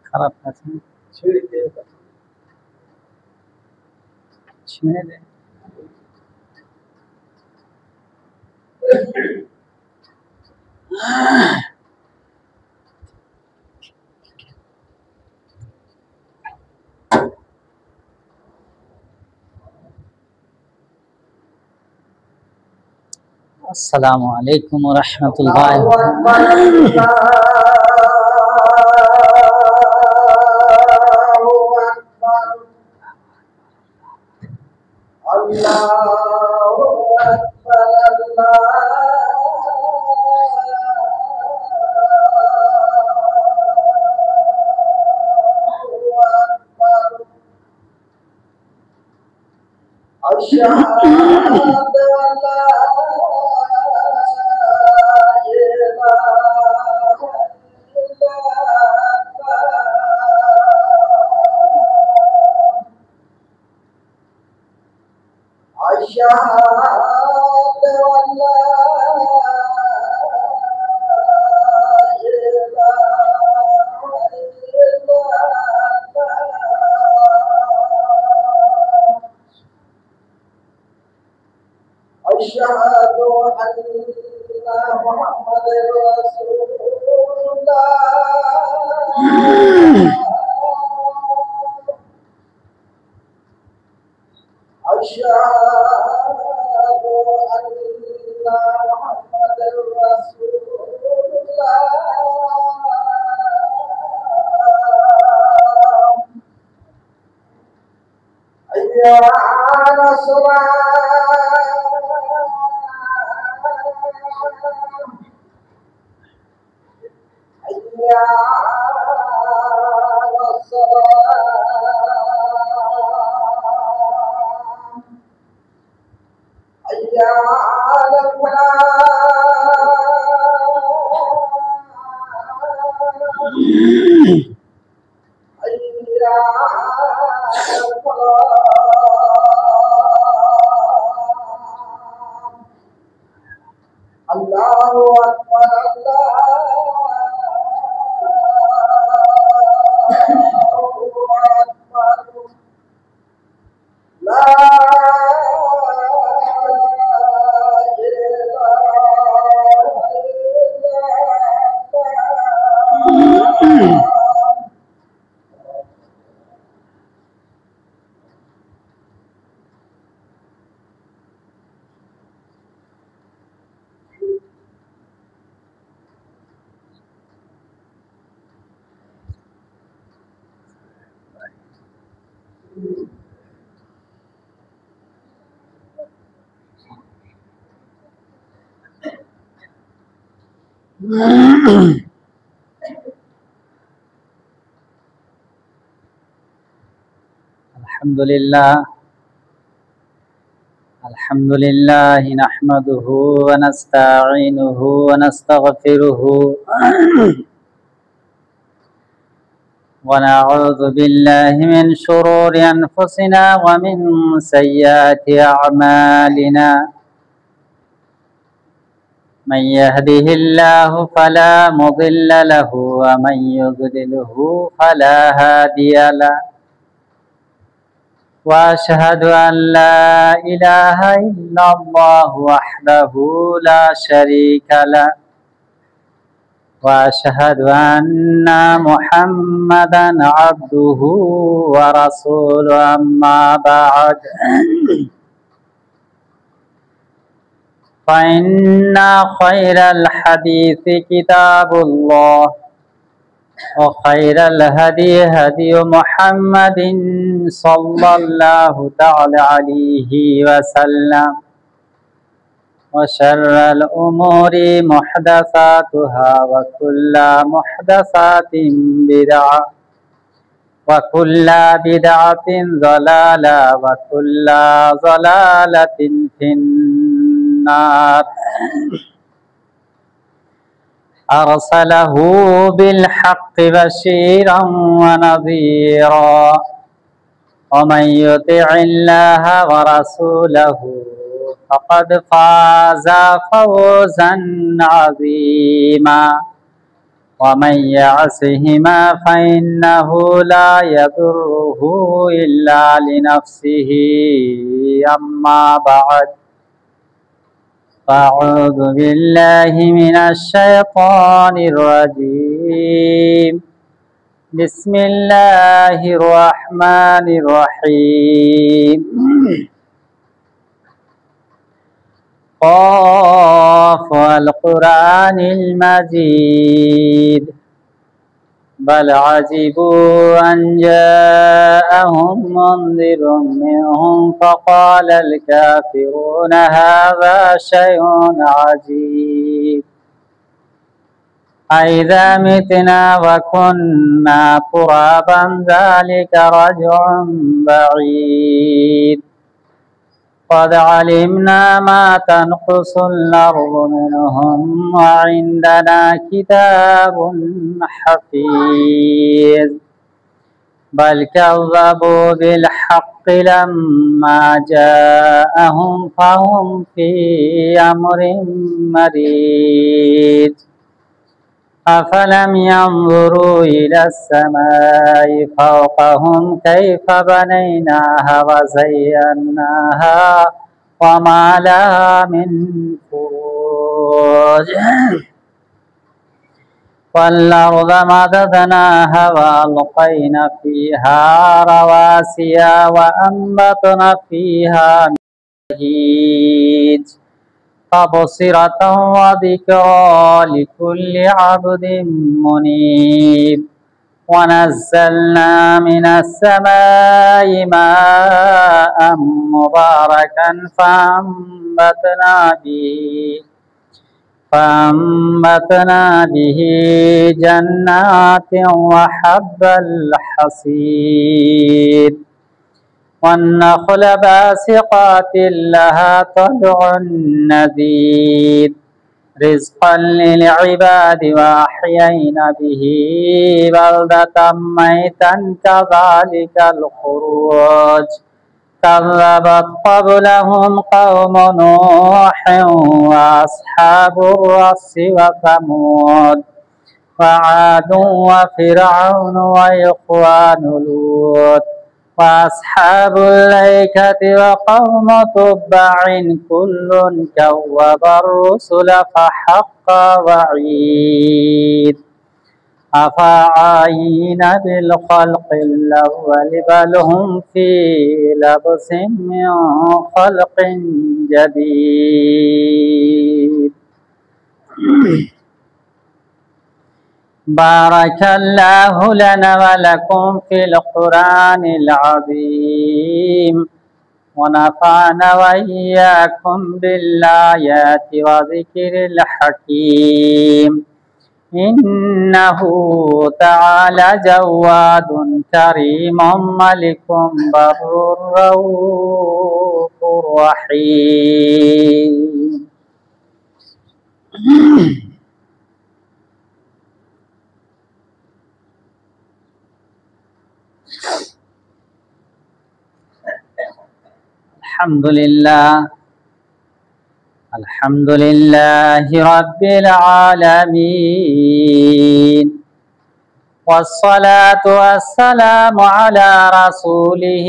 খারাপ আছে ছেড়ে দে। আসসালামু আলাইকুম ওয়া রাহমাতুল্লাহি ওয়া আলহামদুলিল্লাহ নাহমাদুহু ওয়া নাস্তাঈনুহু ওয়া নাস্তাগফিরুহু ওয়া নাউযু বিল্লাহি মিন শুরুরি আনফুসিনা ওয়া মিন সাইয়্যাতি আ'মালিনা মান ইয়াহদিহিল্লাহু ফালা মুদিল্লা লাহু ওয়া মান ইউদ্লিলহু ফালা হাদিয়া লাহু وأشهد أن لا إله إلا الله وحده لا شريك له وأشهد أن محمدا عبده ورسوله أما بعد فإن خير الحديث كتاب الله وخير الهدي هدي محمد صلى الله تعالى عليه وسلم وشر الأمور محدثاتها وكل محدثات بدعة وكل بدعة ضلالة وكل ضلالة في النار أرسله بالحق بشيرا ونذيرا ومن يطع الله ورسوله فقد فاز فوزا عظيما ومن يعصهما فإنه لا يضره إلا لنفسه أما بعد فأعوذ بالله من الشيطان الرجيم بسم الله الرحمن الرحيم قاف والقرآن المجيد بل عجبوا أن جاءهم منذر منهم فقال الكافرون هذا شيء عجيب أإذا متنا وكنا ترابا ذلك رجع بعيد قد علمنا ما تنقص الأرض منهم وعندنا كتاب حفيظ بل كذبوا بالحق لما جاءهم فهم في أمر مريج أفلم ينظروا إلى السماء فوقهم كيف بنيناها وزيناها وما لها من فروج والأرض مددناها وألقينا فيها رواسي وأنبتنا فيها من نخيل تبصرة وذكرى لكل عبد منيب ونزلنا من السماء ماء مباركا فأنبتنا به جنات وحب الحصيد والنخل باسقات لها طلع نضيد رزقا للعباد وأحيينا به بلدة ميتا كذلك الخروج كذبت قبلهم قوم نوح وأصحاب الرس وثمود وعاد وفرعون وإخوان لوط وأصحاب الأيكة وقوم تبع كل كذب الرسل فحق وعيد أفعينا بالخلق الأول بل هم في لبس من خلق جديد بارك الله لنا ولكم في القرآن العظيم ونفعنا وإياكم بالآيات وذكر الحكيم إنه تعالى جواد كريم ملك بر رؤوف رحيم الحمد لله رب العالمين والصلاة والسلام على رسوله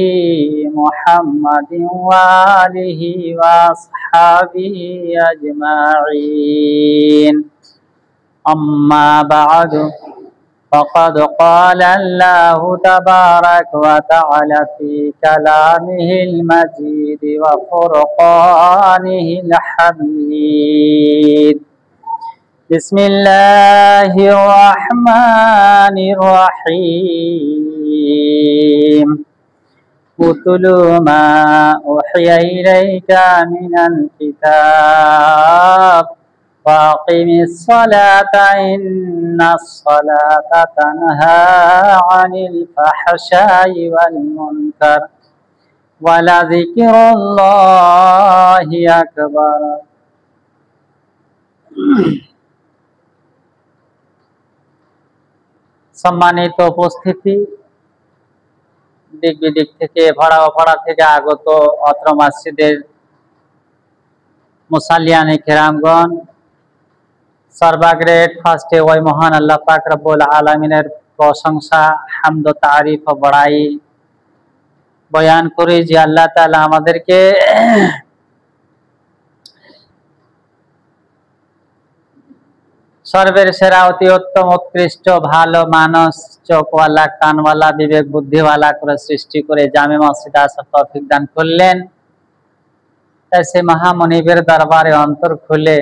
محمد وآله وأصحابه أجمعين أما بعد فقد قال الله تبارك وتعالى في كلامه المجيد وفرقانه الحميد بسم الله الرحمن الرحيم اتل ما أوحي إليك من الكتاب وأقم الصلاة إن الصلاة تنهى عن الفحشاء والمنكر ولذكر الله أكبر সম্মানিত উপস্থিতি, দিক বিদিক থেকে ভাড়া থেকে আগত অত্র মসজিদের মুসাল্লিয়ানে কেরামগণ, সর্বাগ্রে ফার্স্টে ওই মহান আল্লাহ পাক রব্বুল আলামিনের প্রশংসা, হামদ ও তারিফ ও বড়াই বয়ান করি যে আল্লাহ তাআলা আমাদেরকে সর্বের সেরা, অতি উত্তম, উৎকৃষ্ট, ভালো মানুষ, চোখওয়ালা, কানওয়ালা, বিবেক বুদ্ধিওয়ালা করে সৃষ্টি করে জামে মসজিদে আসার তৌফিক দান করলেন। তাই সে মহামনিবের দরবারে অন্তর খুলে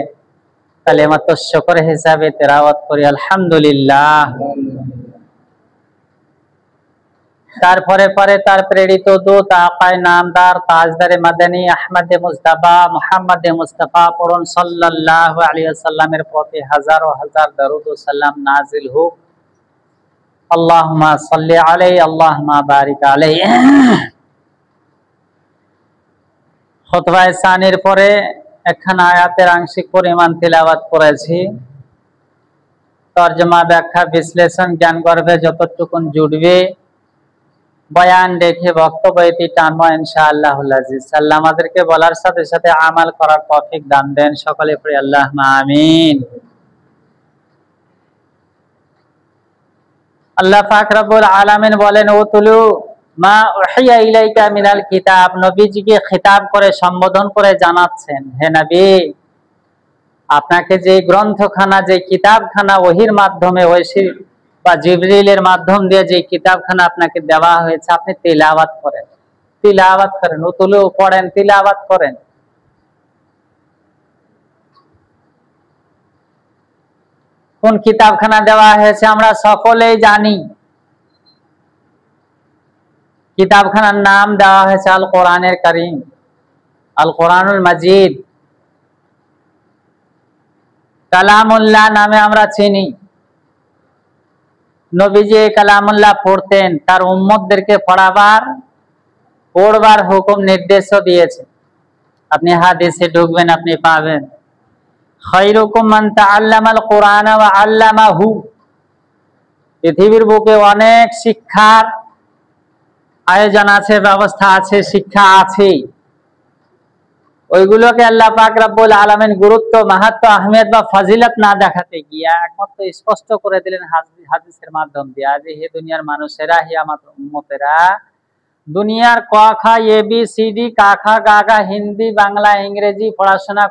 কালেমাত শুকর হিসাবে তেলাওয়াত করি আলহামদুলিল্লাহ। তারপরে পরে তার প্রেরিত দূত আকায়ে নামদার তাজদারে মাদানী আহমদে মুজতবা মুহাম্মদে মুস্তাফা পড়ুন সাল্লাল্লাহু আলাইহি ওয়াসাল্লামের প্রতি হাজারো হাজার দরুদ ও সালাম নাজিল হোক। আল্লাহুম্মা সাল্লি আলাইহি আল্লাহুম্মা বারিক আলাইহি। খুতবায়ে সানির পরে একখানা আয়াতের আংশিক পরিমাণ তিলাওয়াত করেছি। তরজমা, ব্যাখ্যা, বিশ্লেষণ জ্ঞান গর্ভে যতটুকুন জুড়বে বয়ান দেখে বক্তব্য এটি টানব ইনশাআল্লাহুল আজিজ। আল্লাহ আমাদেরকে বলার সাথে সাথে আমাল করার তৌফিক দান দেন। সকলে পড়ি আল্লাহুম্মা আমিন। আল্লাহ পাক রব্বুল আলামিন বলেন, উতলু মা উহিয়া ইলাইকা মিনাল কিতাব। নবীজিকে খিতাব করে সম্বোধন করে জানাচ্ছেন, হে নবী, আপনাকে যে গ্রন্থখানা, যে কিতাবখানা ওহির মাধ্যমে, ওহী বা জিবরিলের মাধ্যম দিয়ে যে কিতাবখানা আপনাকে দেওয়া হয়েছে, আপনি তিলাওয়াত করেন। তিলাওয়াত করেন, উতলু পড়েন, তিলাওয়াত করেন। কোন কিতাবখানা দেওয়া হয়েছে আমরা সকলেই জানি। কিতাবখানার নাম দেওয়া হয়েছে আল কোরআনুল কারীম, আল কোরআনুল মাজিদ। কালামুল্লাহ নামে আমরা চিনি। নবীজি কালামুল্লাহ পড়তেন, তার উম্মতদেরকে পড়বার হুকুম নির্দেশও দিয়েছেন। আপনি হাদিসে ঢুকবেন, আপনি পাবেন খায়রুকুম মান তাআল্লামাল কোরআন ওয়া আল্লামাহু। পৃথিবীর বুকে অনেক শিক্ষার আয়োজন আছে, ব্যবস্থা আছে, শিক্ষা আছে। ওইগুলোকে আল্লাহ পাক রব্বুল আলামিন গুরুত্ব, মাহাত্ম, আহমিয়ত বা ফজিলত না দেখাতে গিয়া একমাত্র স্পষ্ট করে দিলেন হাদিসের মাধ্যম দিয়ে। আজ হে দুনিয়ার মানুষেরা, হে আমার উম্মতেরা, দুনিয়ার ক খ এ বি সি ডি কা খা গা ঘা হিন্দি, বাংলা, ইংরেজি পড়াশোনা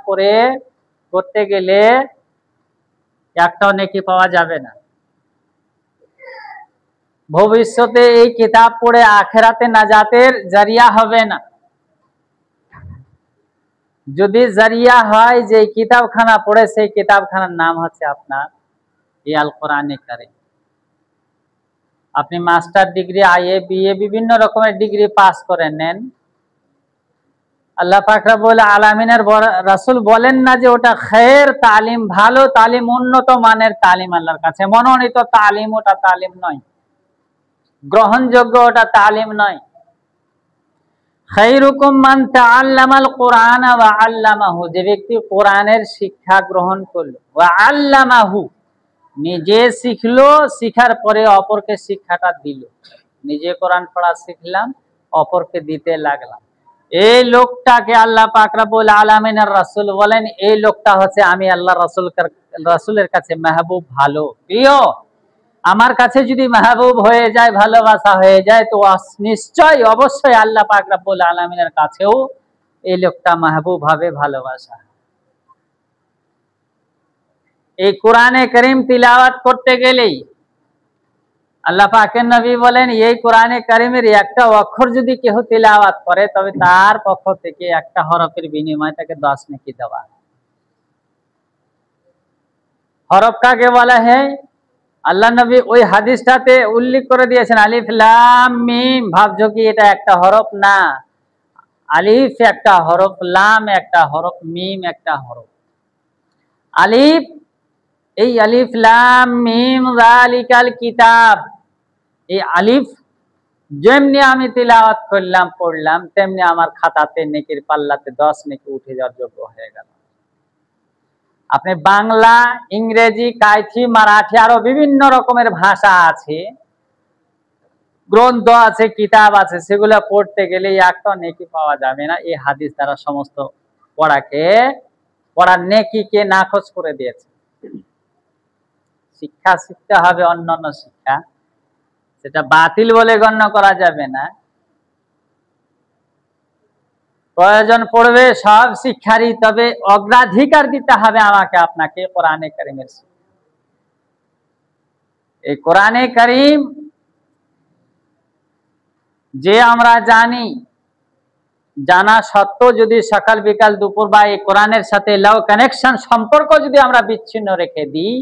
করতে গেলে একটাও নেকি পাওয়া যাবে না। ভবিষ্যতে এই কিতাব পড়ে আখিরাতে নাজাতের জারিয়া হবে না। যদি জারিয়া হয়, যে কিতাবখানা পড়ে, সেই কিতাবখানার নাম হচ্ছে আপনার এই আল কোরআনে কারীম। আপনি মাস্টার ডিগ্রি, আইএ, বিএ বিভিন্ন রকমের ডিগ্রি পাস করে নেন, আল্লাহ পাক রব্বুল আলামিনের রাসূল বলেন না যে ওটা খায়ের তালিম, ভালো তালিম, উন্নত মানের তালিম, আল্লাহর কাছে মনোনীত তালিম, ওটা তালিম নয়, গ্রহণযোগ্য ওটা তালিম নয়। খায়রুকুম মান তাআল্লামাল কোরআন ওয়া আল্লামাহু, যে ব্যক্তি কোরআনের শিক্ষা গ্রহণ করলো, ওয়া আল্লামাহু, নিজে শিখলো, শিখার পরে অপরকে শিক্ষাটা দিল। নিজে কোরআন পড়া শিখলাম, অপরকে দিতে লাগলাম। এই লোকটাকে আল্লাহ পাক রব্বুল আলামিনের রাসূল বলেন, এই লোকটা হচ্ছে আমি আল্লাহ রাসূলের কাছে মাহবুব, ভালো, প্রিয়। আমার কাছে যদি মাহবুব হয়ে যায়, ভালোবাসা হয়ে যায়, তো নিশ্চয় অবশ্যই আল্লাহ পাক রব্বুল আলামিনের কাছেও এই লোকটা মাহবুব হবে, ভালোবাসা। এই কোরআনে কারীম তিলাওয়াত করতে গেলেই আল্লাহ পাকের নবী বলেন, এই কোরআনে কারীমের একটা অক্ষর যদি কেউ তিলাওয়াত করে, তবে তার পক্ষ থেকে একটা হরফের বিনিময়ে তাকে 10 নেকি দেওয়া। হরফ কাকে বলা হয়? আল্লাহ নবী ওই হাদিসটাতে উল্লেখ করে দিয়েছেন, আলিফ লাম মিম। ভাবছো কি এটা একটা হরফ? না, আলিফ একটা হরফ, লাম একটা হরফ, মিম একটা হরফ। আলিফ, এই আলিফ লাম মিম যালিকাল কিতাব, এই আলিফ যেমনি আমি তিলাওয়াত করলাম, পড়লাম, তেমনি আমার খাতাতে নেকির পাল্লাতে 10 নেকি উঠে যাওয়ার যোগ্য হয়ে গেল। আপনি বাংলা, ইংরেজি, কায়থি, মারাঠি, আরো বিভিন্ন রকমের ভাষা আছে, গ্রন্থ আছে, কিতাব আছে, সেগুলো পড়তে গেলে একটা নেকি পাওয়া যাবে না। এই হাদিস দ্বারা সমস্ত পড়াকে পড়ার নেকিকে নাকচ করে দিয়েছে। শিক্ষা শিখতে হবে, অন্যান্য শিক্ষা, সেটা বাতিল বলে গণ্য করা যাবে না। প্রয়োজন পড়বে সব শিক্ষারই, তবে অগ্রাধিকার দিতে হবে আমাকে আপনাকে কোরআনে কারিমের শিক্ষা। এই কোরআনে কারিম যে আমরা জানি, জানা সত্ত্বেও যদি সকাল বিকাল দুপুর বা এই কোরআনের সাথে লাভ কানেকশন সম্পর্ক যদি আমরা বিচ্ছিন্ন রেখে দিই,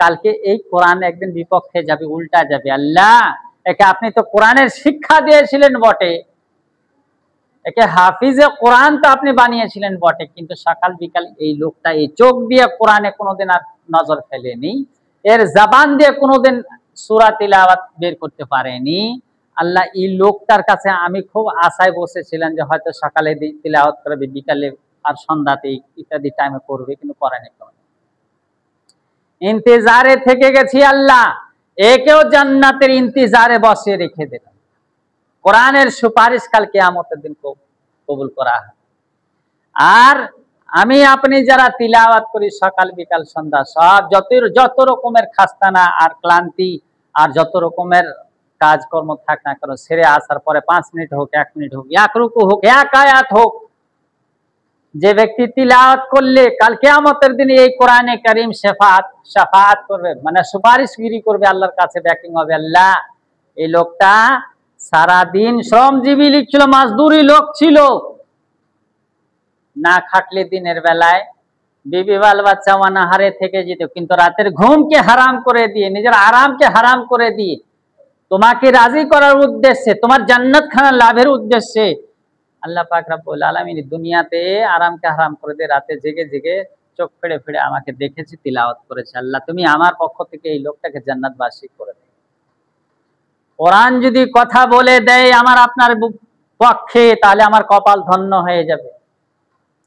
কালকে এই কোরআন একদিন বিপক্ষে যাবে, উল্টা যাবে। আল্লাহ, একে আপনি তো কোরআনের শিক্ষা দিয়েছিলেন বটে, একে হাফিজে কোরআন তো আপনি বানিয়েছিলেন বটে, কিন্তু সকাল বিকাল এই লোকটা এই চোখ দিয়ে কোরআনে কোনোদিন আর নজর ফেলেনি, এর জবান দিয়ে কোনোদিন সূরা তিলাওয়াত বের করতে পারেনি। আল্লাহ, এই লোকটার কাছে আমি খুব আশায় বসেছিলাম যে হয়তো সকালে তিলাওয়াত করবে, বিকালে আর সন্ধ্যাতে ইত্যাদি টাইমে করবে, কিন্তু করেনি। ইন্তজারে থেকে গেছি আল্লাহ, একেও জান্নাতের ইন্তজারে বসিয়ে রেখে দিলাম। কোরআনের সুপারিশ কাল কিয়ামতের দিন কবুল করা হয়। আর আমি আপনি যারা তিলাওয়াত করি সকাল বিকাল সন্ধ্যা, সব যত রকমের খাস্তানা আর ক্লান্তি আর যত রকমের কাজকর্ম থাক না কেন, সেরে আসার পরে 5 মিনিট হোক, 1 মিনিট হোক, 1 রুকু হোক, 1 আয়াত হোক, যে ব্যক্তি তিলাওয়াত করলে কাল কিয়ামতের দিনে এই কোরআনে কারীম শাফাআত করবে, মানে সুপারিশগিরি করবে আল্লাহর কাছে, ব্যাকিং হবে। আল্লাহ, এই লোকটা সারা দিন শ্রমজীবী ছিল, মজদুরি লোক ছিল, না খাটলে দিনের বেলায় বিবি বাল বাচ্চা অনাহারে থেকে যেত, কিন্তু রাতের ঘুমকে হারাম করে দিয়ে, নিজের আরামকে হারাম করে দিয়ে, তোমাকে রাজি করার উদ্দেশ্যে, তোমার জান্নাত খানা লাভের উদ্দেশ্যে আল্লাহ পাক রব্বুল আলামিন দুনিয়াতে আরামকে হারাম করে দিয়ে রাতে জেগে জেগে চোখ ফেড়ে ফেড়ে আমাকে দেখেছি, তিলাওয়াত করেছে। আল্লাহ, তুমি আমার পক্ষ থেকে এই লোকটাকে জান্নাতবাসী করে দাও। কোরআন যদি কথা বলে দেয় আমার আপনার পক্ষে, তাহলে আমার কপাল ধন্য হয়ে যাবে,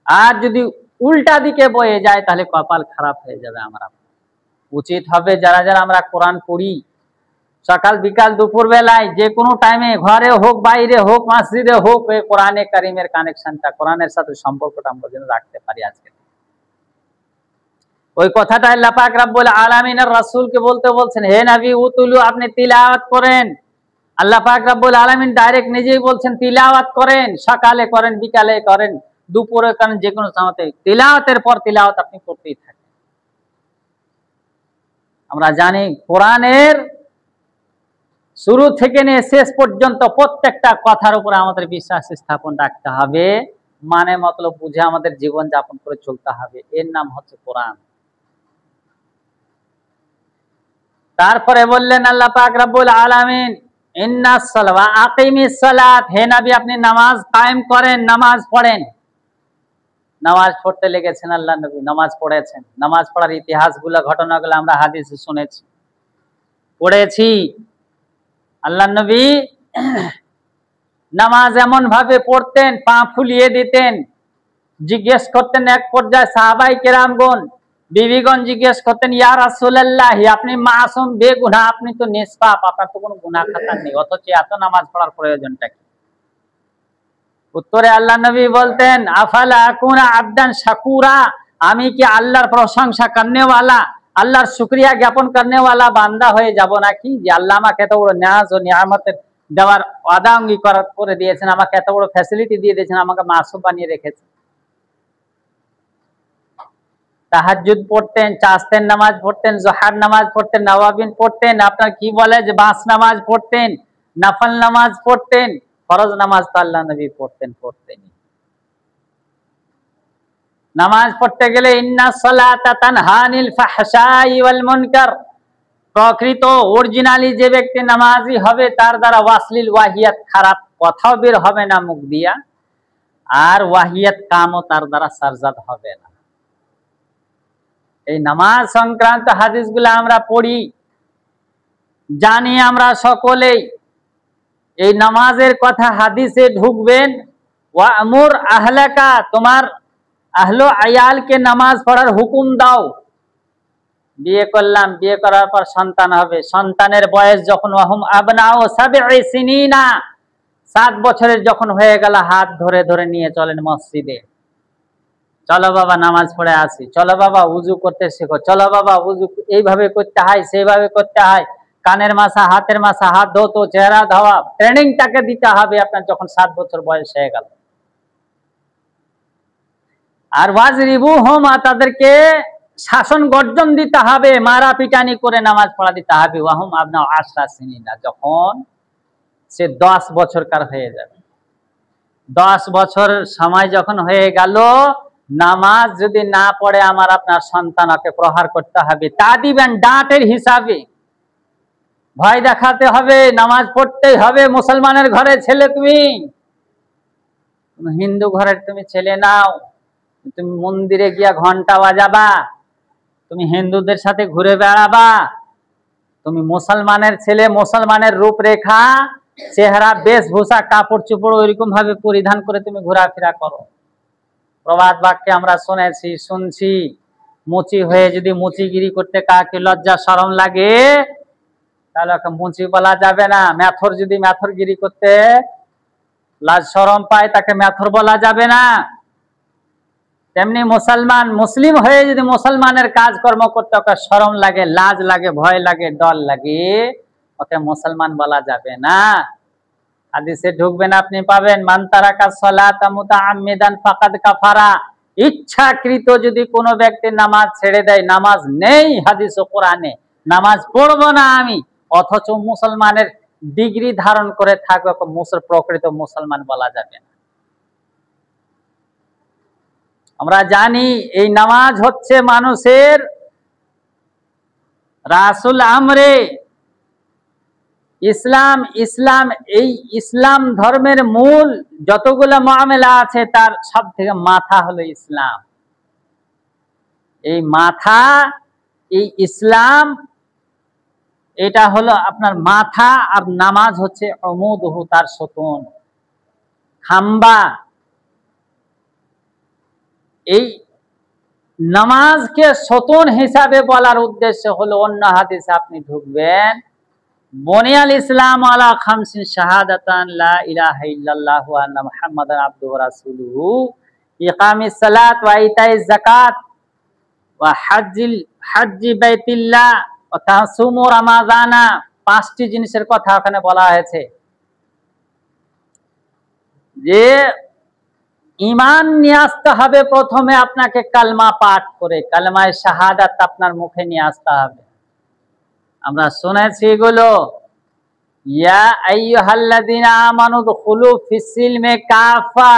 আর যদি উল্টা দিকে বয়ে যায় তাহলে কপাল খারাপ হয়ে যাবে আমার আপনার। উচিত হবে যারা যারা আমরা কোরআন পড়ি, সকাল বিকাল দুপুর বেলায় যে কোনো টাইমে, ঘরে হোক বাইরে হোক মসজিদে হোক, এই কোরআনে কারীমের কানেকশনটা, কোরআনের সাথে সম্পর্কটা আমরা যেন রাখতে পারি। আজকে ওই কথাটা আল্লাহ পাক রব্বুল আলামিনের রাসূলকে বলছেন, হে নবী উতুলু, আপনি তিলাওয়াত করেন। আল্লাহ পাক রব্বুল আলামিন ডাইরেক্ট নিজেই বলছেন তিলাওয়াত করেন, সকালে করেন, বিকালে করেন, দুপুরে করেন, যে কোনো সময়তে তিলাওয়াতের পর তিলাওয়াত আপনি করতেই থাকেন। আমরা জানি কোরআনের শুরু থেকে নিয়ে শেষ পর্যন্ত প্রত্যেকটা কথার উপরে আমাদের বিশ্বাস স্থাপন রাখতে হবে, মানে মতলব বুঝে আমাদের জীবন যাপন করে চলতে হবে। এর নাম হচ্ছে কোরআন। তারপরে বললেন আল্লাহ পাক রব্বুল আলামিন, ইন্নাস সালাওয়া আকিমিস সালাত, হে নবী আপনি নামাজ কায়েম করেন, নামাজ পড়েন। নামাজ পড়তে লেগেছেন আল্লাহ নবী, নামাজ পড়েছেন। নামাজ পড়ার ইতিহাসগুলো, ঘটনাগুলো আমরা হাদিসে শুনেছি, পড়েছি। আল্লাহ নবী নামাজ এমন ভাবে পড়তেন, পা ফুলিয়ে দিতেন। জিজ্ঞেস করতেন এক পর্যায়ে সাহাবায়ে কেরামগণ, বিবিগণ জিজ্ঞেস করতেন, ইয়া রাসূলুল্লাহ, আপনি মাসুম, বেগুনাহ, আপনি তো নিষ্পাপ, আপনার তো কোনো গুনাহ খাতা নেই, অথচ এত নামাজ পড়ার প্রয়োজনটা কি? উত্তরে আল্লাহ নবী বলতেন, আফালা আকুনা আবদান শাকুরা, আমি কি আল্লাহর প্রশংসা করনেওয়ালা, আল্লাহর শুকরিয়া জ্ঞাপন করনেওয়ালা বান্দা হয়ে যাব নাকি, যে আল্লাহ আমাকে এত বড় নিয়াজ ও নিয়ামতের দেওয়ার ওয়াদা অঙ্গীকার করে দিয়েছেন, আমাকে এত বড় ফ্যাসিলিটি দিয়ে দিয়েছেন, আমাকে মাসুম বানিয়ে রেখেছেন। তাহাজ্জুদ পড়তেন, চাস্তের নামাজ পড়তেন, জোহর নামাজ পড়তেন, নওয়াবিন পড়তেন, আপনার কি বলে যে বাস নামাজ পড়তেন, নফল নামাজ পড়তেন, ফরজ নামাজ তো আল্লাহ নবী পড়তেন। নামাজ পড়তে গেলে ইন্নাস সালাতা তানহা আনিল ফাহশাই ওয়াল মুনকার, প্রকৃত অরিজিনালি যে ব্যক্তি নামাজি হবে তার দ্বারা ওয়াসলিল ওয়াহিয়াত, খারাপ কথাও বের হবে না মুখ দিয়া, আর ওয়াহিয়াত কামও তার দ্বারা সারজাদ হবে না। এই নামাজ সংক্রান্ত হাদিসগুলো আমরা পড়ি, জানি আমরা সকলেই। এই নামাজের কথা হাদিসে ঢুকবেন, ওয়ামুর আহলাকা, তোমার আহলো আয়ালকে নামাজ পড়ার হুকুম দাও। বিয়ে করলাম, বিয়ে করার পর সন্তান হবে, সন্তানের বয়স যখন ওয়াহুম আবনাউ সাবঈ সিনিনা, 7 বছরের যখন হয়ে গেল, হাত ধরে ধরে নিয়ে চলেন মসজিদে, চলো বাবা নামাজ পড়ে আসি, চলো বাবা উজু করতে শেখো, চলো বাবা উজু এইভাবে করতে হয় সেইভাবে করতে হয়, কানের মাসা হাতের মাসা, হাত ধোতো, চেহারা ধোয়া, ট্রেনিংটাকে দিতে হবে আপনার যখন 7 বছর বয়স হয়ে গেল। আর ওয়াজরিবু হুমা, তাদেরকে শাসন গর্জন দিতে হবে, মারা পিটানি করে নামাজ পড়া দিতে হবে। ওয়াহুম আবনা আশরা সিনিনা, যখন সে 10 বছরকার হয়ে যাবে। 10 বছর সময় যখন হয়ে গেল, নামাজ যদি না পড়ে আমার আপনার সন্তানকে প্রহার করতে হবে, তা দিবেন ডাঁটের হিসাবে, ভয় দেখাতে হবে, নামাজ পড়তেই হবে। মুসলমানের ঘরে ছেলে, তুমি হিন্দু ঘরের তুমি ছেলে নাও, তুমি মন্দিরে গিয়া ঘন্টা বাজাবা, তুমি হিন্দুদের সাথে ঘুরে বেড়াবা, তুমি মুসলমানের ছেলে, মুসলমানের রূপরেখা, চেহারা, বেশভূষা, কাপড় চোপড় ওইরকম ভাবে পরিধান করে তুমি ঘোরাফেরা করো। প্রবাদ বাক্যে আমরা শুনেছি, শুনছি, মুচি হয়ে যদি মুচিগিরি করতে কাকে লজ্জা শরম লাগে, তাহলে ওকে মুচি বলা যাবে না। মেথর যদি মেথরগিরি করতে লাজ শরম পায়, তাকে মেথর বলা যাবে না। তেমনি মুসলমান, মুসলিম হয়ে যদি মুসলমানের কাজকর্ম করতে ওকে শরম লাগে, লাজ লাগে, ভয় লাগে, ডর লাগে, ওকে মুসলমান বলা যাবে না। হাদিসে ঢুকবেন, আপনি পাবেন মান তারাকা সালাতা মুতাআম্মিদান ফাকাদ কাফারা, ইচ্ছাকৃত যদি কোনো ব্যক্তি নামাজ ছেড়ে দেয়, নামাজ নেই হাদিস ও কোরআনে, নামাজ পড়বো না আমি, অথচ মুসলমানের ডিগ্রি ধারণ করে থাকবে, প্রকৃত মুসলমান বলা যাবে না। আমরা জানি এই নামাজ হচ্ছে মানুষের রাসুল আমরে ইসলাম। ইসলাম, এই ইসলাম ধর্মের মূল যতগুলো মামলা আছে তার সব থেকে মাথা হলো ইসলাম। এই মাথা, এই ইসলাম, এটা হলো আপনার মাথা, আর নামাজ হচ্ছে অমুদহু, তার সতন, খাম্বা। এই নামাজকে সতন হিসাবে বলার উদ্দেশ্য হলো, অন্য হাদিসে আপনি ঢুকবেন, বুনিয়াল ইসলাম আলা খামসিন শাহাদাতান লা ইলাহা ইল্লাল্লাহু ওয়া আন্না মুহাম্মাদান আবদুহু ওয়া রাসূলুহু, ইকামিস সালাত ওয়া ইতাইজ যাকাত ওয়া হাজ্জি বাইতিল্লাহ ওয়া তাসুমু রমাযানা। 5টি জিনিসের কথা ওখানে বলা হয়েছে, যে ঈমান নিয়ে আসতে হবে প্রথমে আপনাকে কালমা পাঠ করে, কালমায়ে শাহাদাত আপনার মুখে নিয়ে আসতে হবে। আমরা শুনেছি এগুলো, ইয়া আইয়ুহাল্লাযীনা আমানু দুখুলু ফিস-সিলমি কাফা,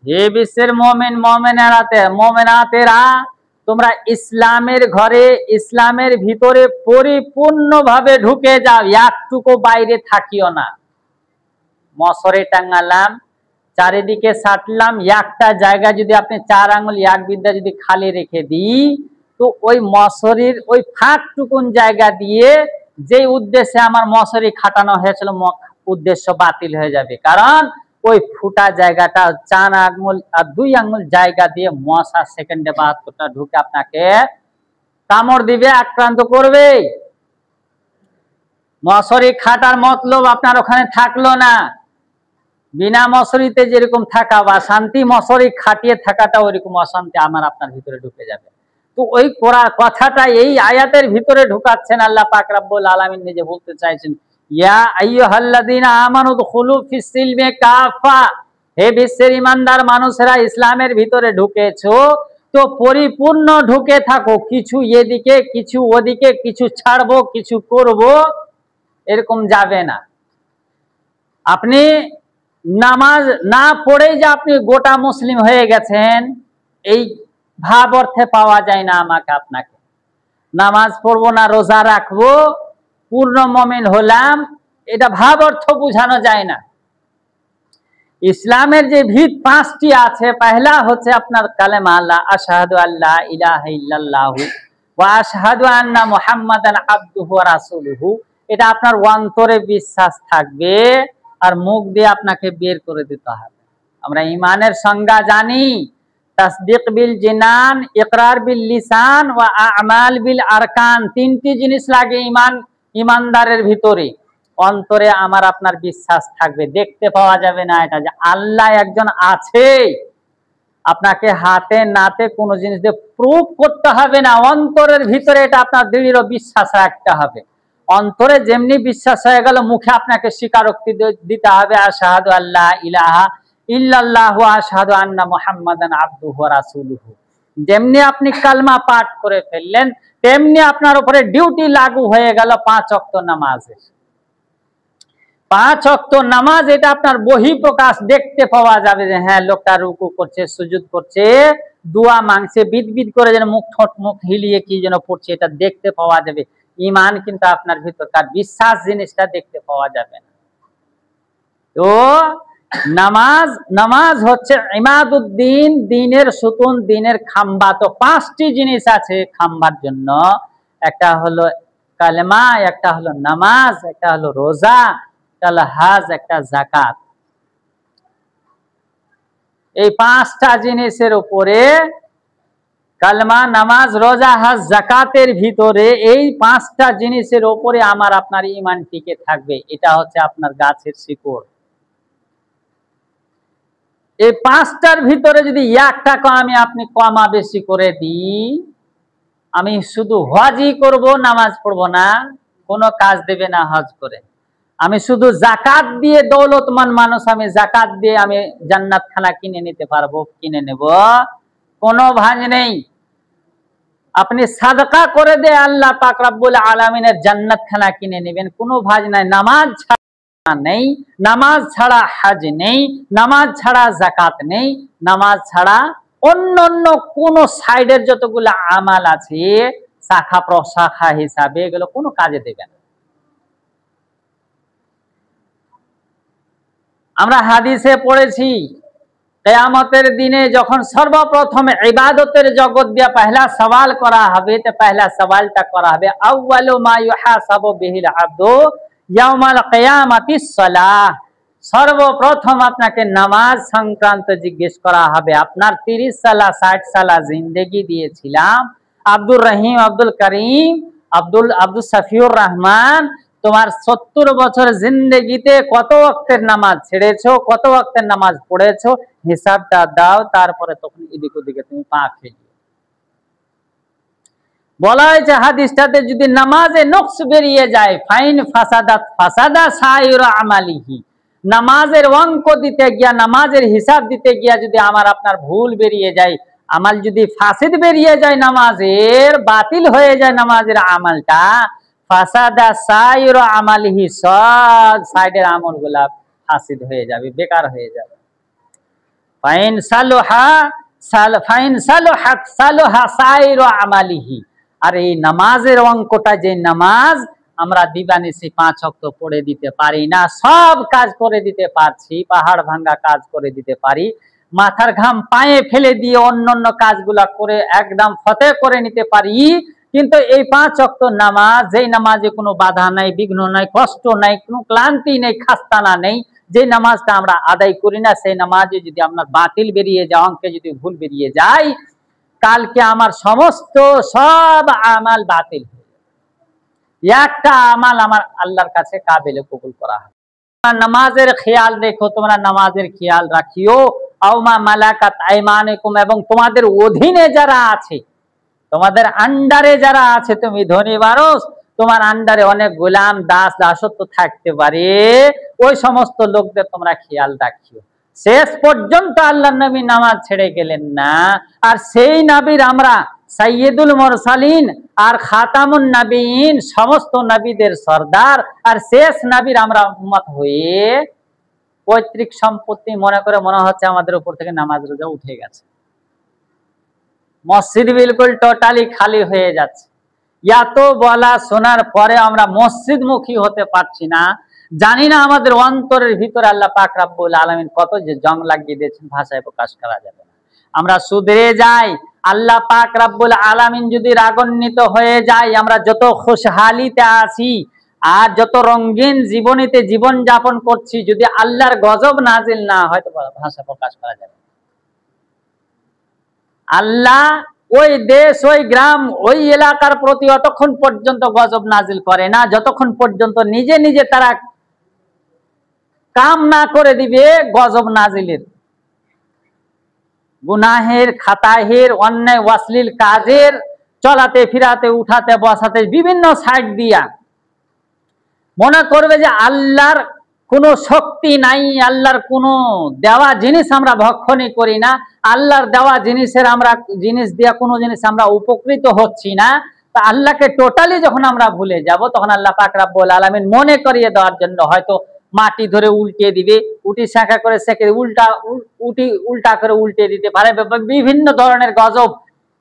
হে বিশ্বের মুমিন মুমিনাতেরা, তোমরা ইসলামের ঘরে, ইসলামের ভিতরে পরিপূর্ণভাবে ঢুকে যাও, একটুকু বাইরে থাকিও না। মশরে টাঙ্গালাম, চারিদিকে সাটলাম, একটা জায়গা যদি আপনি 4 আঙ্গুল এক বিদ্যা যদি খালি রেখে দিই, তো ওই মশরির ওই ফাঁকটুকুন জায়গা দিয়ে যে উদ্দেশ্যে আমার মশারি খাটানো হয়েছিল, উদ্দেশ্য বাতিল হয়ে যাবে। কারণ ওই ফুটা জায়গাটা 4 আঙ্গুল আর 2 আঙ্গুল জায়গা দিয়ে মশা সেকেন্ডে 72টা ঢুকে আপনাকে কামড় দিবে, আক্রান্ত করবে। মশারি খাটার মতলব আপনার ওখানে থাকলো না। বিনা মশারিতে যেরকম থাকা বা শান্তি, মশারি খাটিয়ে থাকাটা ওইরকম অশান্তি আমার আপনার ভিতরে ঢুকে যাবে। তো ওই কথাটা এই আয়াতের ভিতরে ঢুকাচ্ছেন আল্লাহ পাক রব্বুল আলামিন, নিজে বলতে চাইছেন, ইয়া আইয়ুহাল্লাযীনা আমানু দুখুলু ফিস-সিলমি কাফা, হে বিশ্বের ইমানদার মানুষেরা, ইসলামের ভিতরে ঢুকেছো তো পরিপূর্ণ ঢুকে থাকো, কিছু এদিকে কিছু ওদিকে, কিছু ছাড়বো কিছু করব, এরকম যাবে না। আপনি নামাজ না পড়েই যে আপনি গোটা মুসলিম হয়ে গেছেন, এই ভাব অর্থে পাওয়া যায় না আমাকে আপনাকে। নামাজ পড়বো না, রোজা রাখবো, পূর্ণ মুমিন হলাম, এটা ভাব অর্থ বোঝানো যায় না। ইসলামের যে ভিত 5টি আছে, পহেলা হচ্ছে আপনার কালেমা লা আশহাদু আল্লা ইলাহা ইল্লাল্লাহু ওয়া আশহাদু আন্না মুহাম্মাদান আবদুহু ওয়া রাসূলুহু। এটা আপনার অন্তরে বিশ্বাস থাকবে, আর মুখ দিয়ে আপনাকে বের করে দিতে হবে। আমরা ঈমানের সংজ্ঞা জানি, তাসদীক বিল জিনান, ইকরার বিল লিসান ওয়া আমাল বিল আরকান। 3টি জিনিস লাগে ঈমানদারের ভিতরে। অন্তরে আমার আপনার বিশ্বাস থাকবে, দেখতে পাওয়া যাবে না এটা যে আল্লাহ একজন আছে, আপনাকে হাতে নাতে কোনো জিনিস দিয়ে প্রুফ করতে হবে না, অন্তরের ভিতরে এটা আপনার দৃঢ় বিশ্বাস রাখতে হবে। অন্তরে যেমনি বিশ্বাস হয়ে গেল, মুখে আপনাকে স্বীকারোক্তি দিতে হবে, আশহাদু আল্লা ইলাহা ইল্লাল্লাহু আশহাদু আন্না মুহাম্মাদান আবদুহু ওয়া রাসূলুহু। যেমনি আপনি কালমা পাঠ করে ফেললেন, তেমনি আপনার উপরে ডিউটি লাগু হয়ে গেল 5 ওয়াক্ত নামাজের। 5 ওয়াক্ত নামাজ এটা আপনার বহিঃপ্রকাশ দেখতে পাওয়া যাবে যে হ্যাঁ লোকটা রুকু করছে, সুজুদ করছে, দোয়া মাংছে, বিদবিদ করে যেন মুখ ঠোঁট মুখ হিলিয়ে কি যেন পড়ছে, এটা দেখতে পাওয়া যাবে। ঈমান কিন্তু আপনার ভিতরকার বিশ্বাস জিনিসটা দেখতে পাওয়া যাবে না। তো নামাজ হচ্ছে ইমাদুদ্দিন, দ্বীনের সুতুন, দ্বীনের খাম্বা। তো 5টি জিনিস আছে খাম্বার জন্য, একটা হলো কালেমা, একটা হলো নামাজ, একটা হলো রোজা, একটা হলো হজ, একটা যাকাত। এই 5টা জিনিসের উপরে, কালমা, নামাজ, রোজা, হজ, যাকাতের ভিতরে এই 5টা জিনিসের উপরে আমার আপনার ঈমান টিকে থাকবে। এটা হচ্ছে আপনার গাছের শিকড়। এই 5টার ভিতরে যদি একটাকে আমি আপনি কমা বেশি করে দিই, আমি শুধু হজই করব, নামাজ পড়বো না, কোনো কাজ দেবে না হজ করে। আমি শুধু যাকাত দিয়ে, দৌলতমান মানুষ, আমি যাকাত দিয়ে আমি জান্নাত খানা কিনে নিতে পারবো, কিনে নেব, কোনো ভাঁজ নেই। আপনি সাদকা করে দিয়ে আল্লাহ পাক রব্বুল আলামিনের জান্নাত খানা কিনে নেবেন, কোনো ভাঁজ নাই। নামাজ ছাড়া নেই, নামাজ ছাড়া হজ নেই, নামাজ ছাড়া যাকাত নেই, নামাজ ছাড়া অন্য কোন সাইডের যতগুলো আমাল আছে শাখা প্রশাখা হিসাবে, এগুলো কোনো কাজে দেবে না। আমরা হাদিসে পড়েছি, কিয়ামতের দিনে যখন সর্বপ্রথম ইবাদতের জগৎ দিয়ে পহলা সওয়াল করা হবে, তো পহলা সওয়ালটা করা হবে আউয়ালু মা ইউহাসাবু বিহিল আবদু ইয়াউমাল কিয়ামাতিস সালাহ। সর্বপ্রথম আপনাকে নামাজ সংক্রান্ত জিজ্ঞেস করা হবে। আপনার 30 সালা 60 সালা জিন্দেগি দিয়েছিলাম, আব্দুর রহিম, আব্দুল করিম, আব্দুল শফিউর রহমান, তোমার 70 বছর জিন্দেগিতে কত ওয়াক্তের নামাজ ছেড়েছো, কত ওয়াক্তের নামাজ পড়েছো, হিসাবটা দাও। তারপরে তখন এদিক ওদিকে তুমি পা ফেলিও। বলা হয়েছে হাদিসটাতে, যদি নামাজে নকশ বেরিয়ে যায়, ফাইন ফাসাদাত ফাসাদা সাইরা আমালিহি, নামাজের অঙ্ক দিতে গিয়া, নামাজের হিসাব দিতে গিয়া যদি আমার আপনার ভুল বেরিয়ে যায়, আমাল যদি ফাসিদ বেরিয়ে যায়, নামাজের বাতিল হয়ে যায় নামাজের আমালটা, ফাসাদা সাইরা আমালিহি, সব সাইডের আমলগুলা ফাসিদ হয়ে যাবে, বেকার হয়ে যাবে। ফাইন সালুহা সালুহা সাইরা আমালিহি। আর এই নামাজের অঙ্কটা, যে নামাজ আমরা দিবানিশি 5 ওয়াক্ত পড়ে দিতে পারি না, সব কাজ করে দিতে পারছি, পাহাড় ভাঙ্গা কাজ করে দিতে পারি, মাথার ঘাম পায়ে ফেলে দিয়ে অন্যান্য কাজগুলা করে একদম ফতে করে নিতে পারি, কিন্তু এই 5 ওয়াক্ত নামাজ, যেই নামাজে কোনো বাধা নাই, বিঘ্ন নাই, কষ্ট নাই, কোনো ক্লান্তি নেই, খাস্তানা নেই, যে নামাজটা আমরা আদায় করি না, সেই নামাজে যদি আপনার বাতিল বেরিয়ে যায়, অঙ্কে যদি ভুল বেরিয়ে যায়, কালকে আমার সমস্ত সব আমাল বাতিল হয়ে যাবে। একটা আমাল আমার আল্লাহর কাছে কাবিলে কবুল করা হবে। নামাজের খেয়াল রেখো, তোমরা নামাজের খেয়াল রাখিও। আওমা মালাকাত আইমানুকুম, এবং তোমাদের অধীনে যারা আছে, তোমাদের আন্ডারে যারা আছে, তুমি ধনী মানুষ, তোমার আন্ডারে অনেক গোলাম দাস দাসত্ব থাকতে পারে, ওই সমস্ত লোকদের তোমরা খেয়াল রাখিও। শেষ পর্যন্ত আল্লাহ নবী নামাজ ছেড়ে গেলেন না। আর সেই নবীর আমরা সাইয়্যিদুল মুরসালিন আর খাতামুন নবীন, সমস্ত নবীদের সরদার আর শেষ নবীর আমরা উম্মত হয়ে পৈতৃক সম্পত্তি মনে করে মনে হচ্ছে আমাদের উপর থেকে নামাজ রোজা উঠে গেছে, মসজিদ বিলকুল টোটালি খালি হয়ে যাচ্ছে। এত বলা শোনার পরে আমরা মসজিদ মুখী হতে পারছি না। জানি না আমাদের অন্তরের ভিতরে আল্লাহ পাক রব্বুল আলামিন কত যে জং লাগিয়ে দিয়েছেন, ভাষায় প্রকাশ করা যাবে না। আমরা সুধরে যাই, আল্লাহ পাক রব্বুল আলামিন যদি রাগান্বিত হয়ে যায়, আমরা যত খুশহালিতে আছি আর যত রঙিন জীবনীতে জীবন যাপন করছি, যদি আল্লাহর গজব নাজিল না হয়, তো ভাষা প্রকাশ করা যাবে। আল্লাহ ওই দেশ, ওই গ্রাম, ওই এলাকার প্রতি অতক্ষণ পর্যন্ত গজব নাজিল করে না, যতক্ষণ পর্যন্ত নিজে নিজে তারা কাম না করে দিবে গজব নাজিলের। গুনাহের খাতাহের অন্যায় অশ্লীল কাজের চলাতে ফিরাতে উঠাতে বসাতে বিভিন্ন সাইড দিয়া মনে করবে যে আল্লাহর কোনো শক্তি নাই, আল্লাহর কোনো দেওয়া জিনিস আমরা ভক্ষণই করি না, আল্লাহর দেওয়া জিনিস দিয়া কোনো জিনিস আমরা উপকৃত হচ্ছি না। তা আল্লাহকে টোটালি যখন আমরা ভুলে যাব, তখন আল্লাহ পাক রব্বুল আলামিন মনে করিয়ে দেওয়ার জন্য হয়তো মাটি ধরে উল্টে দিবে, উটি শাঁখা করে সেকে উল্টা করে উল্টে দিতে পারে, বিভিন্ন ধরনের গজব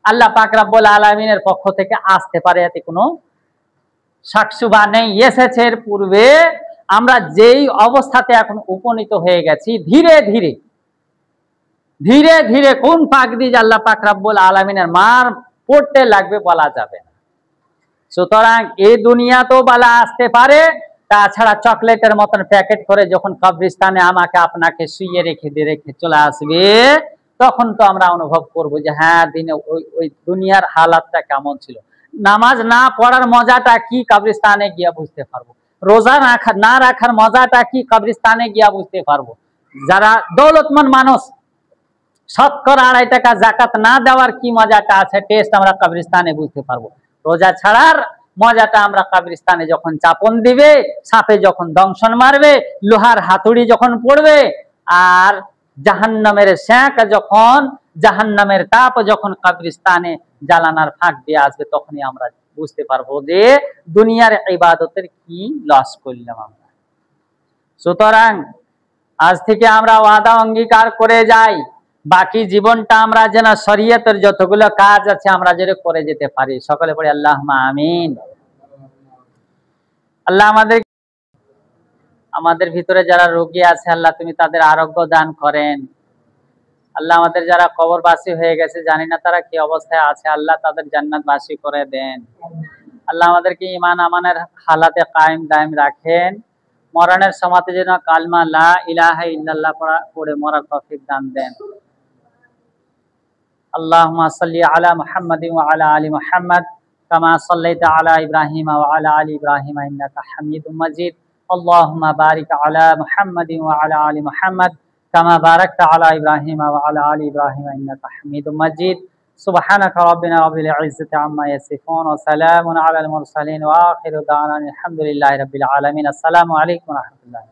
আল্লাহ পাক রব্বুল আলামিনের পক্ষ থেকে আসতে পারে। এতে কোনো শাকসুবা নেই। এসেছে এর পূর্বে আমরা যেই অবস্থাতে এখন উপনীত হয়ে গেছি, ধীরে ধীরে ধীরে ধীরে কোন পাক দিয়ে আল্লাহ পাক রব্বুল আলামিনের মার পড়তে লাগবে বলা যাবে না। সুতরাং এই দুনিয়া তো বালা আসতে পারে, তাছাড়া চকলেটের মতন প্যাকেট করে যখন কবরস্থানে আমাকে আপনাকে শুইয়ে রেখে চলে আসবে, তখন তো আমরা অনুভব করব যে হ্যাঁ দিনে ওই দুনিয়ার হালাতটা কেমন ছিল। নামাজ না পড়ার মজাটা কি কবরস্থানে গিয়া বুঝতে পারবো, রোজা না রাখার মজাটা কি কবরস্থানে গিয়া বুঝতে পারবো। যারা দৌলতমন্দ মানুষ, শতকরা 2.5 টাকা জাকাত না দেওয়ার কি মজাটা আছে, টেস্ট আমরা কবরস্থানে বুঝতে পারবো। রোজা ছাড়ার মজাটা আমরা কবরস্থানে যখন চাপন দিবে, সাপে যখন দংশন মারবে, লোহার হাতুড়ি যখন পড়বে, আর জাহান্নামের শ্যাক যখন, জাহান্নামের তাপ যখন কবরস্থানে জ্বালানার ফাঁক দিয়ে আসবে, তখনই আমরা বুঝতে পারবো যে দুনিয়ার ইবাদতের কি লস করলাম আমরা। সুতরাং আজ থেকে আমরা ওয়াদা অঙ্গীকার করে যাই, বাকি জীবনটা আমরা যেন শরীয়তের যতগুলো কাজ আছে আমরা যেন করে যেতে পারি। সকলে পড়ে আল্লাহুম্মা আমিন। আল্লাহ আমাদের ভিতরে যারা রোগী আছে, আল্লাহ তুমি তাদের আরোগ্য দান করেন। আল্লাহ আমাদের যারা কবরবাসী হয়ে গেছে, জানি না তারা কি অবস্থায় আছে, আল্লাহ তাদের জান্নাতবাসী করে দেন। আল্লাহ আমাদেরকে ঈমান আমানের হালাতে কায়েম দায়েম রাখেন। মরণের সময়তে যেন কালমা লা ইলাহা ইল্লাল্লাহ পড়ে মরার তৌফিক দান দেন। আল্লাহুম্মা সাল্লি আলা মুহাম্মাদিন ওয়া আলা আলি মুহাম্মাদ কামা সাল্লাইতা আলা ইব্রাহিম ওয়া আলা আলি ইব্রাহিম ইন্নাকা হামিদুম মাজিদ। আল্লাহুম্মা বারিক আলা মুহাম্মাদিন ওয়া আলা আলি মুহাম্মাদ কামা বারাকতা আলা ইব্রাহিম ওয়া আলা আলি ইব্রাহিম ইন্নাকা হামিদুম মাজিদ। সুবহানাকা রাব্বিনা রাব্বিল ইজ্জাতি আম্মা ইয়াসিফুন ওয়া সালামুন আলাল মুরসালিন ওয়া আখিরু দাওয়ানা আলহামদুলিল্লাহি রাব্বিল আলামিন। আসসালামু আলাইকুম ওয়া রাহমাতুল্লাহ।